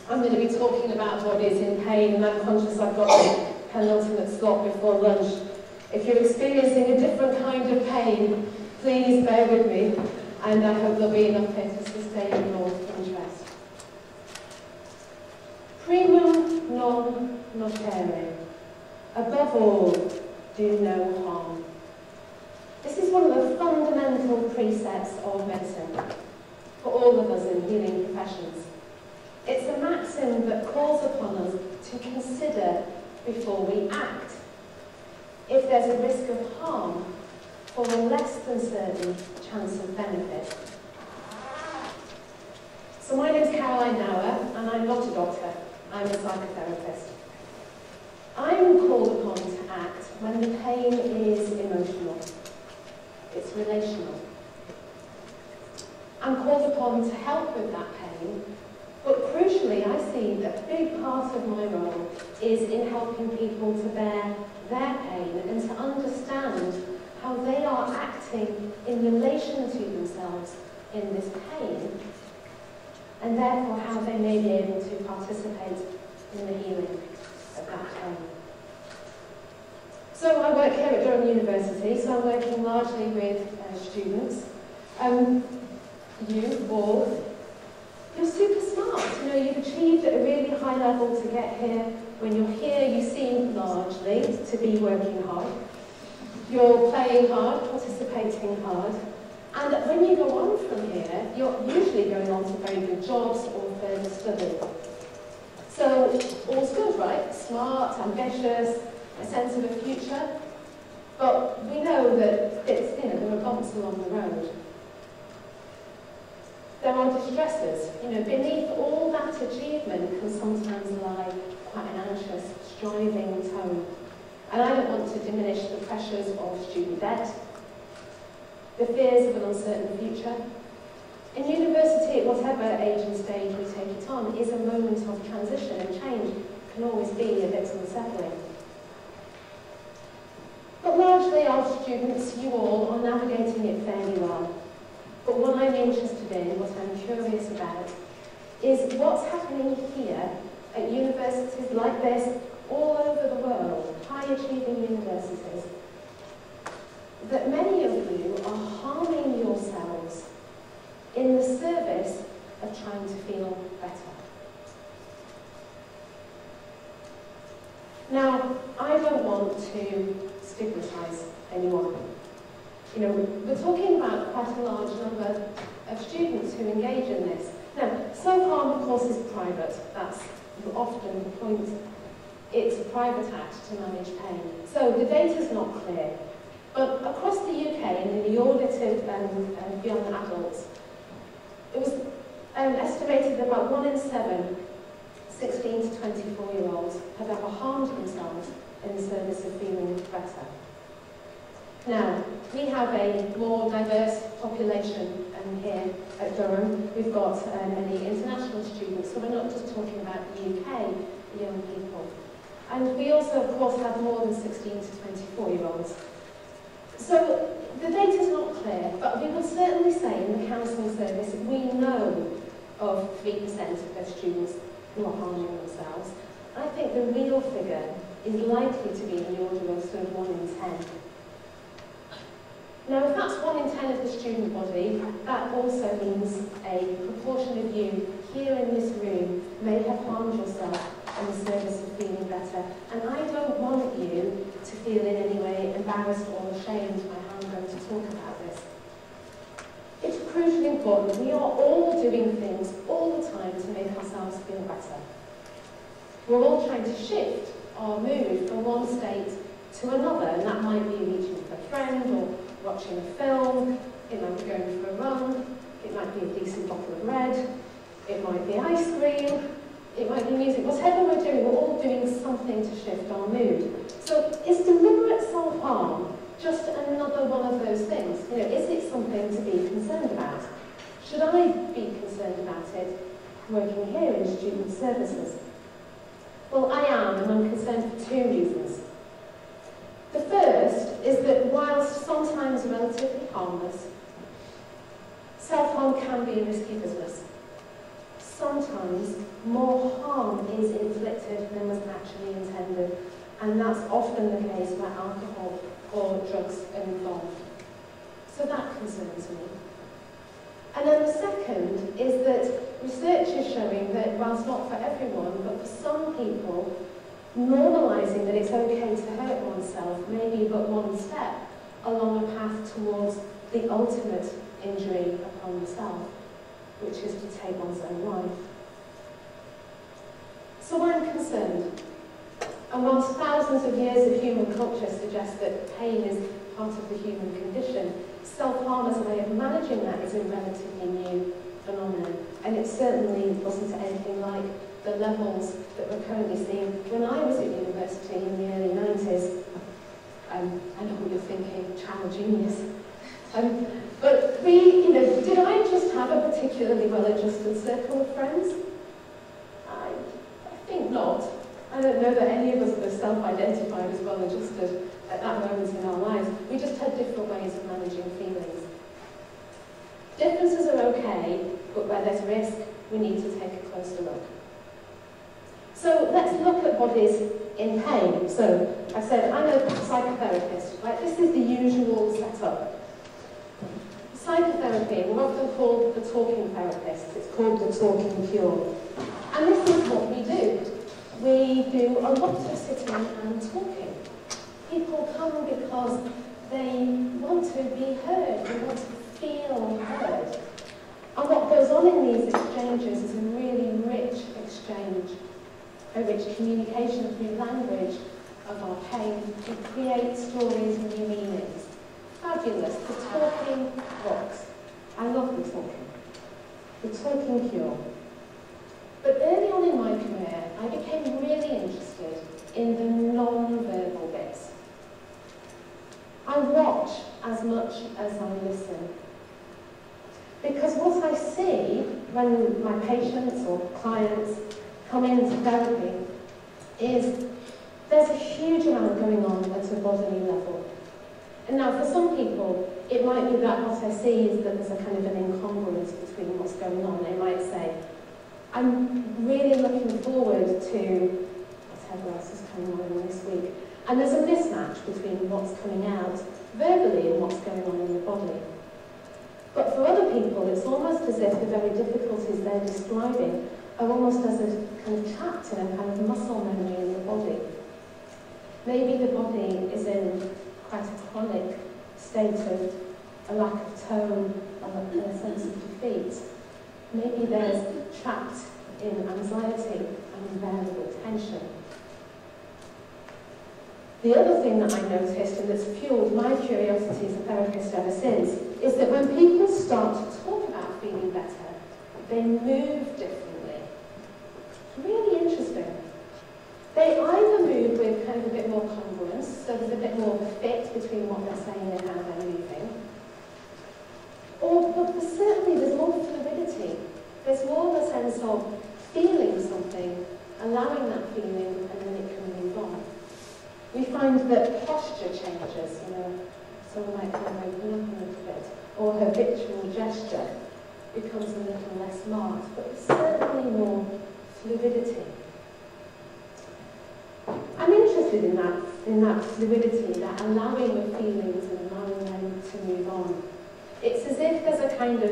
I'm going to be talking about bodies in pain, and I'm conscious I've got a penultimate slot before lunch. If you're experiencing a different kind of pain, please bear with me, and I hope there'll be enough here to sustain your interest. Primum non nocere. Above all, do no harm. This is one of the fundamental precepts of medicine for all of us in healing professions. It's a maxim that calls upon us to consider before we act. If there's a risk of harm, for a less than certain chance of benefit. So my name's Caroline Dower, and I'm not a doctor, I'm a psychotherapist. I'm called upon to act when the pain is emotional. It's relational. I'm called upon to help with that pain, but crucially I see that a big part of my role is in helping people to bear their pain and to understand how they are acting in relation to themselves in this pain, and therefore how they may be able to participate in the healing of that pain. So I work here at Durham University, so I'm working largely with students. You all, you're super smart. You know, you've achieved at a really high level to get here. When you're here, you seem largely to be working hard. You're playing hard, participating hard. And when you go on from here, you're usually going on to very good jobs or further study. So, all's good, right? Smart, ambitious, a sense of a future. But we know that there are bumps along the road. There are distressors. Beneath all that achievement can sometimes lie quite an anxious, striving tone. And I don't want to diminish the pressures of student debt, the fears of an uncertain future. In university, at whatever age and stage we take it on, is a moment of transition, and change can always be a bit unsettling. But largely our students, you all, are navigating it fairly well. But what I'm interested in, what I'm curious about, is what's happening here at universities like this all over the world, high-achieving universities, that many of you are harming yourselves in the service of trying to feel better. Now, I don't want to stigmatise anyone. We're talking about quite a large number of students who engage in this. Now, self-harm, of course, is private. That's often the point. It's a private act to manage pain. So the data's not clear. But across the UK and in the audited young adults, it was estimated that about 1 in 7 16 to 24-year-olds have ever harmed themselves in the service of feeling better. Now, we have a more diverse population here at Durham. We've got many international students, so we're not just talking about the UK young people. And we also, of course, have more than 16 to 24-year-olds. So the data's not clear, but we would certainly say in the counselling service we know of 3% of their students who are harming themselves. I think the real figure is likely to be in the order of sort of 1 in 10. Now, if that's 1 in 10 of the student body, that also means a proportion of you here in this room may have harmed yourself in the service of feeling better. And I don't want you to feel in any way embarrassed or ashamed by how I'm going to talk about this. It's crucially important. We are all doing things all the time to make ourselves feel better. We're all trying to shift our mood from one state to another, and that might be reaching for a friend or watching a film, it might be going for a run, it might be a decent bottle of red, it might be ice cream, it might be music. Whatever we're doing, we're all doing something to shift our mood. So is deliberate self-harm just another one of those things? Is it something to be concerned about? Should I be concerned about it working here in student services? Well, I am, and I'm concerned for 2 reasons. The first is that whilst sometimes relatively harmless, self-harm can be a risky business. sometimes more harm is inflicted than was actually intended. And that's often the case where alcohol or drugs are involved. So that concerns me. And then the second is that research is showing that whilst not for everyone, but for some people, normalising that it's okay to hurt oneself may be but one step along a path towards the ultimate injury upon the self, which is to take one's own life. So I'm concerned. And whilst thousands of years of human culture suggest that pain is part of the human condition, self-harm as a way of managing that is a relatively new phenomenon. And it certainly wasn't anything like the levels that we're currently seeing. When I was at university in the early 90s, I know what you're thinking, child genius. But did I just have a particularly well-adjusted circle of friends? I think not. I don't know that any of us were self-identified as well-adjusted at that moment in our lives. We just had different ways of managing feelings. Differences are okay, but where there's risk, we need to take a closer look. So let's look at bodies in pain. So I said, I'm a psychotherapist, right? This is the usual setup. Psychotherapy, we're often called the talking therapist. It's called the talking cure. And this is what we do. We do a lot of sitting and talking. People come because they want to be heard, they want to feel heard. And what goes on in these exchanges is a really rich exchange, a rich communication through language of our pain to create stories and new meanings. Fabulous. The talking works. I love the talking. The talking cure. But early on in my career, I became really interested in the non-verbal bits. I watch as much as I listen. Because what I see when my patients or clients come into therapy is there's a huge amount going on at a bodily level. And now for some people, it might be that what I see is that there's a kind of an incongruence between what's going on. They might say, I'm really looking forward to whatever else is coming on this week. And there's a mismatch between what's coming out verbally and what's going on in the body. But for other people, it's almost as if the very difficulties they're describing are almost as a kind of trapped in a kind of muscle memory in the body. Maybe the body is in quite a chronic state of a lack of tone and a sense of defeat. Maybe there's trapped in anxiety and unbearable tension. The other thing that I noticed, and that's fueled my curiosity as a therapist ever since, is that when people start to talk about feeling better, they move differently. It's really interesting. They either move with kind of a bit more congruence, so there's a bit more of a fit between what they're saying and how they're moving. But certainly there's more fluidity. There's more of a sense of feeling something, allowing that feeling, and then it can move on. We find that posture changes, someone might kind of open up a little bit, or habitual gesture becomes a little less marked, but there's certainly more fluidity. I'm interested in that fluidity, that allowing of feelings and allowing them to move on. It's as if there's a kind of,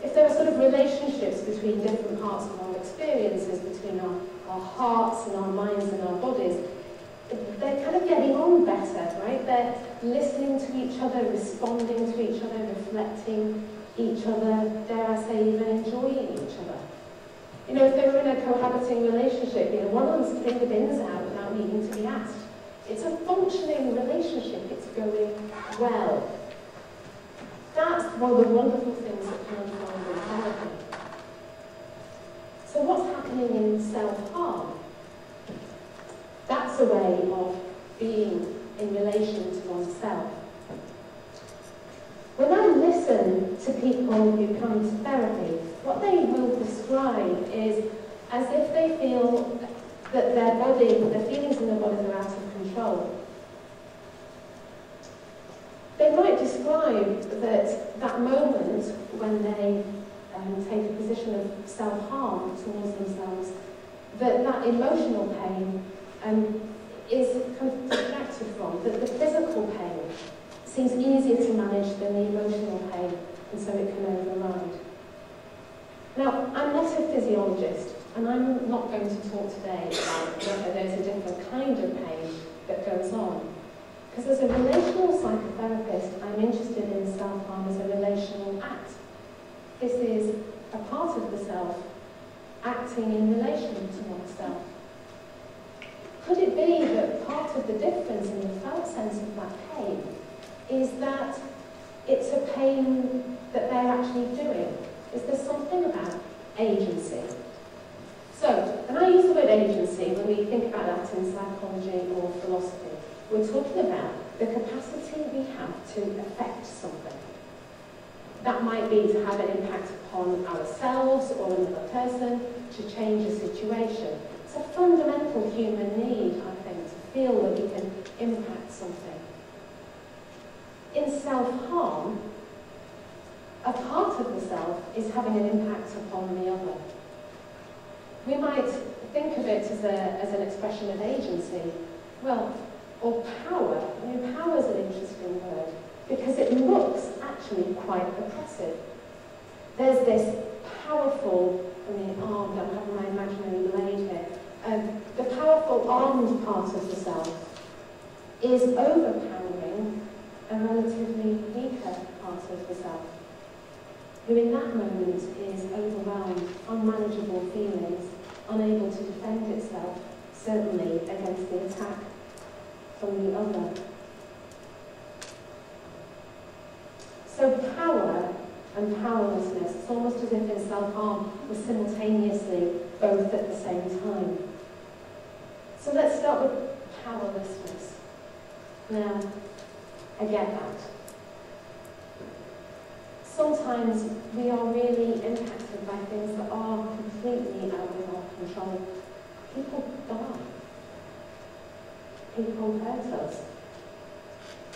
if there are sort of relationships between different parts of our experiences, between our hearts and our minds and our bodies, they're kind of getting on better, right? They're listening to each other, responding to each other, reflecting each other, dare I say, even enjoying each other. If they were in a cohabiting relationship, one of them's putting the bins out without needing to be asked. It's a functioning relationship, it's going well. That's one of the wonderful things that can unfold in therapy. So what's happening in self-harm? That's a way of being in relation to oneself. When I listen to people who come to therapy, what they will describe is as if they feel that their feelings in their bodies are out of control. They might describe that moment when they take a position of self-harm towards themselves, that emotional pain is kind of distracted from, that the physical pain seems easier to manage than the emotional pain, and so it can override. Now, I'm not a physiologist, and I'm not going to talk today about whether there's a different kind of pain that goes on. Because as a relational psychotherapist, I'm interested in self-harm as a relational act. This is a part of the self acting in relation to oneself. Could it be that part of the difference in the felt sense of that pain is that it's a pain that they're actually doing? Is there something about agency? So, and I use the word agency when we think about that in psychology or philosophy. We're talking about the capacity we have to affect something. That might be to have an impact upon ourselves or another person, to change a situation. It's a fundamental human need, I think, to feel that we can impact something. In self-harm, a part of the self is having an impact upon the other. We might think of it as an expression of agency. Well, or power. I mean, power is an interesting word because it looks actually quite oppressive. There's this powerful, armed, I'm having my imaginary blade here, the powerful armed part of the self is overpowering a relatively weaker part of the self, who in that moment is overwhelmed, unmanageable feelings, unable to defend itself, certainly against the attack from the other. So power and powerlessness, it's almost as if in self-harm we're simultaneously both at the same time. So let's start with powerlessness. Now, I get that. Sometimes we are really impacted by things that are completely out of our control. People die. People hurt us.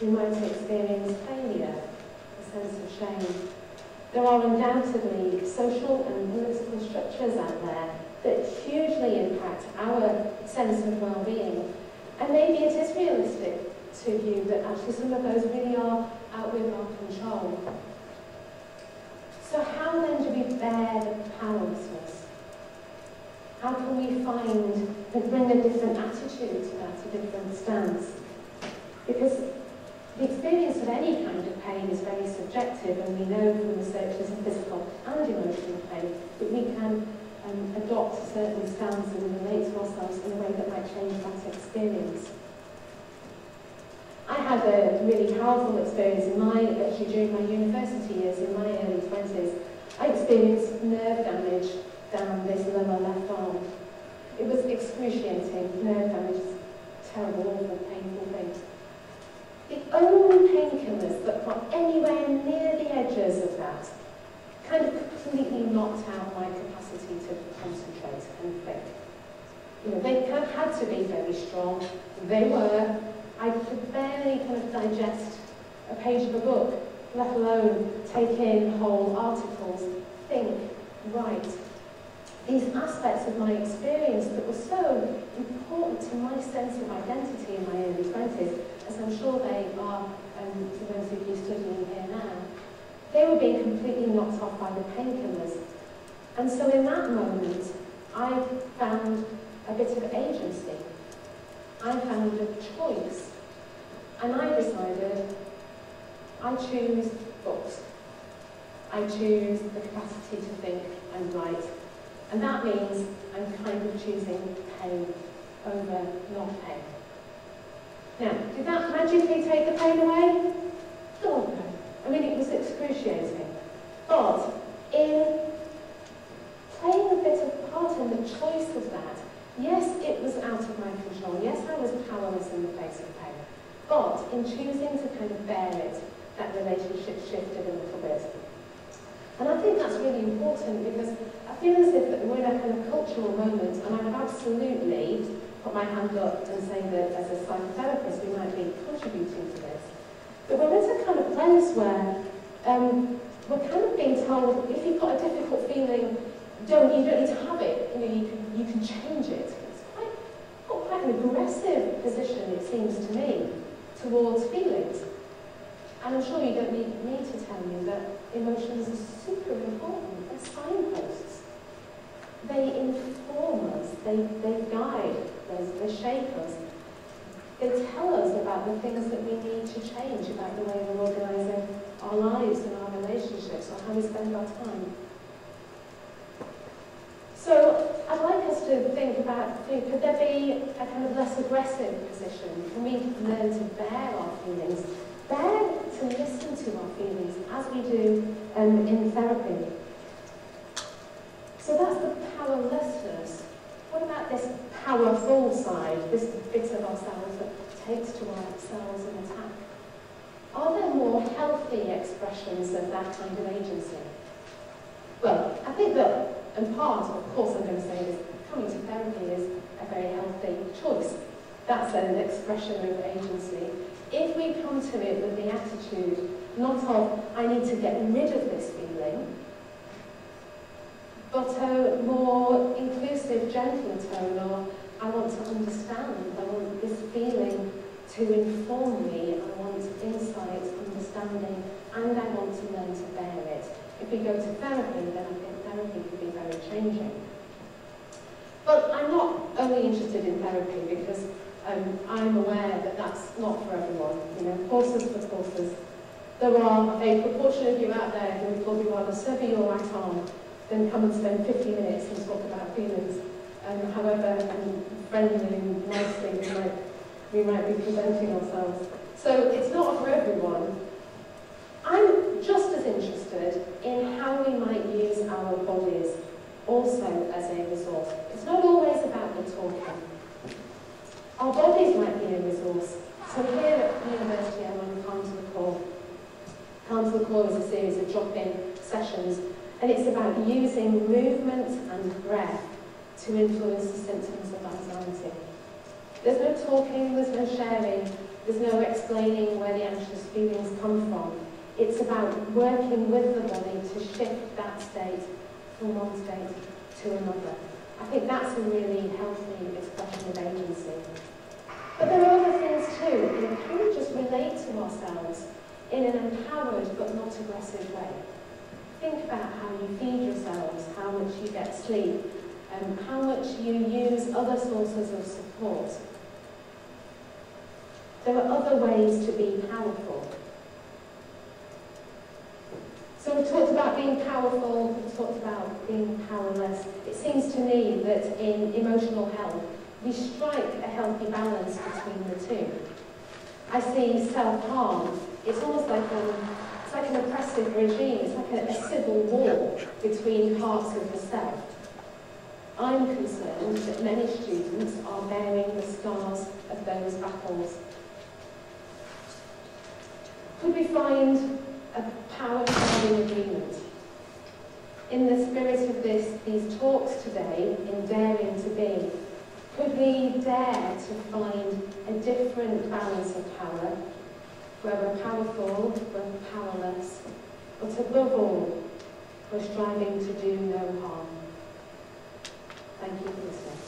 We might experience failure, a sense of shame. There are undoubtedly social and political structures out there that hugely impact our sense of well-being. And maybe it is realistic to you that actually some of those really are out with our control. So how then do we bear the powerlessness? How can we bring a different attitude to that, a different stance? Because the experience of any kind of pain is very subjective, and we know from researchers in physical and emotional pain that we can adopt a certain stance and relate to ourselves in a way that might change that experience. I had a really powerful experience actually during my university years, in my early 20s. I experienced nerve damage down this lower left arm. It was excruciating. Nerve damage is a terrible, awful, painful thing. The only painkillers that got anywhere near the edges of that kind of completely knocked out my capacity to concentrate and think. You know, they kind of had to be very strong. They were. I could barely kind of digest a page of a book, let alone take in whole articles, think, write. These aspects of my experience that were so important to my sense of identity in my early 20s, as I'm sure they are to those of you studying here now, they were being completely knocked off by the painkillers. And so in that moment, I found a bit of agency. I found a choice. And I decided, I choose books. I choose the capacity to think and write. And that means I'm kind of choosing pain over not pain. Now, did that magically take the pain away? Oh no. I mean, it was excruciating. But in playing a bit of part in the choice of that, yes, it was out of my control. Yes, I was powerless in the face of pain. But in choosing to kind of bear it, that relationship shifted a little bit. And I think that's really important because I feel as if that we're in a kind of cultural moment, and I would absolutely put my hand up and say that as a psychotherapist we might be contributing to this. But we're at a kind of place where we're kind of being told, if you've got a difficult feeling, you don't need to have it. You can change it. It's quite an aggressive position, it seems to me, towards feelings. And I'm sure you don't need me to tell you that emotions are super important. They're signposts. They inform us, they guide us, they shape us. They tell us about the things that we need to change, about the way we're organising our lives and our relationships, or how we spend our time. So I'd like us to think about, could there be a kind of less aggressive position? Can we learn to bear our feelings? Bear to listen to our feelings as we do in therapy. So that's the powerlessness. What about this powerful side, this bit of ourselves that takes to ourselves an attack? Are there more healthy expressions of that kind of agency? Well, I think that, in part, of course I'm going to say this, coming to therapy is a very healthy choice. That's an expression of agency. If we come to it with the attitude, not of, I need to get rid of this feeling, but a more inclusive, gentle tone, or I want to understand, I want this feeling to inform me, I want insight, understanding, and I want to learn to bear it. If we go to therapy, then I think therapy could be very changing. But I'm not only interested in therapy because I'm aware that that's not for everyone. Courses for courses. There are a proportion of you out there who would probably rather sever your right arm than come and spend 50 minutes and talk about feelings. However friendly and nicely we might be presenting ourselves. So it's not for everyone. I'm just as interested in how we might use our bodies also as a resource. It's not always about the talking. Our bodies might be a resource. So here at the university I'm on Calm to the Core. Calm to the Core is a series of drop-in sessions, and it's about using movement and breath to influence the symptoms of anxiety. There's no talking, there's no sharing, there's no explaining where the anxious feelings come from. It's about working with the body to shift that state from one state to another. I think that's a really healthy expression of agency. But there are other things too. Can we just relate to ourselves in an empowered but not aggressive way? Think about how you feed yourselves, how much you get sleep, how much you use other sources of support. There are other ways to be powerful. So we've talked about being powerful, we've talked about being powerless. It seems to me that in emotional health, we strike a healthy balance between the two. I see self-harm, it's almost like an oppressive regime, it's like a civil war between parts of the self. I'm concerned that many students are bearing the scars of those battles. Could we find a power-sharing agreement? In the spirit of these talks today, in Daring to Be, could we dare to find a different balance of power, where we're powerful, we're powerless, but above all, we're striving to do no harm? Thank you for listening.